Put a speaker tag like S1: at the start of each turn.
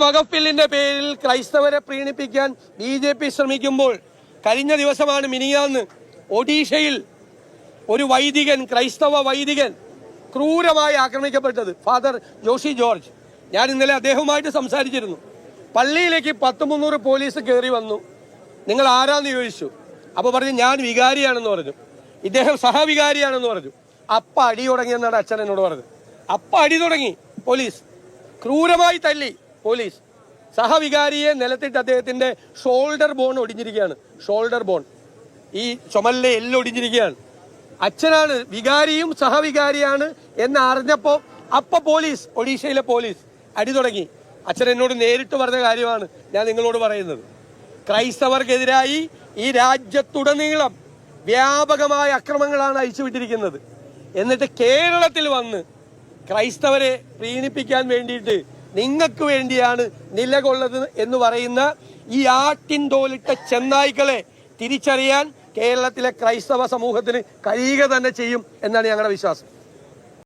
S1: വഖഫ് ബില്ലിന്റെ പേരിൽ ക്രൈസ്തവരെ പ്രീണിപ്പിക്കാൻ BJP ശ്രമിക്കുമ്പോൾ കഴിഞ്ഞ ദിവസമാണ് മിനിയാന്ന് ഒഡീഷയിൽ ഒരു വൈദികൻ, ക്രൈസ്തവ വൈദികൻ ക്രൂരമായി ആക്രമിക്കപ്പെട്ടത്. Father Joshi George. ഞാൻ ഇന്നലെ അദ്ദേഹവുമായിട്ട് സംസാരിച്ചിരുന്നു. പള്ളിയിലേക്ക് 100-300 പോലീസ് കയറി വന്നു. നിങ്ങൾ ആരാന്ന് ചോദിച്ചു. അപ്പോൾ പറഞ്ഞു ഞാൻ വികാരിയാണെന്ന് പറഞ്ഞു. ഇദ്ദേഹം സഹവികാരിയാണെന്ന് പറഞ്ഞു. അപ്പ അടി തുടങ്ങിയെന്നാണ് അച്ഛൻ എന്നോട് പറഞ്ഞത്. അപ്പ അടി തുടങ്ങി. പോലീസ് ക്രൂരമായി തല്ലി. പോലീസ് സഹവികാരിയെ നിലത്തിട്ട് അദ്ദേഹത്തിന്റെ ഷോൾഡർ ബോൺ ഒടിഞ്ഞിരിക്കുകയാണ്. ഷോൾഡർ ബോൺ, ഈ ചുമലിലെ എല്ല് ഒടിഞ്ഞിരിക്കുകയാണ്. അച്ഛനാണ് വികാരിയും സഹവികാരിയാണ് എന്ന് അറിഞ്ഞപ്പോൾ പോലീസ്, ഒഡീഷയിലെ പോലീസ് അടി തുടങ്ങി. അച്ഛൻ എന്നോട് നേരിട്ട് പറഞ്ഞ കാര്യമാണ് ഞാൻ നിങ്ങളോട് പറയുന്നത്. ക്രൈസ്തവർക്കെതിരായി ഈ രാജ്യത്തുടനീളം വ്യാപകമായ അക്രമങ്ങളാണ് അഴിച്ചുവിട്ടിരിക്കുന്നത്. എന്നിട്ട് കേരളത്തിൽ വന്ന് ക്രൈസ്തവരെ പ്രീണിപ്പിക്കാൻ വേണ്ടിയിട്ട് നിങ്ങൾക്ക് വേണ്ടിയാണ് നിലകൊള്ളത് എന്ന് പറയുന്ന ഈ ആട്ടിൻ തോലിട്ട ചെന്നായ്ക്കളെ തിരിച്ചറിയാൻ കേരളത്തിലെ ക്രൈസ്തവ സമൂഹത്തിന് കഴിയുക തന്നെ ചെയ്യും എന്നാണ് ഞങ്ങളുടെ വിശ്വാസം.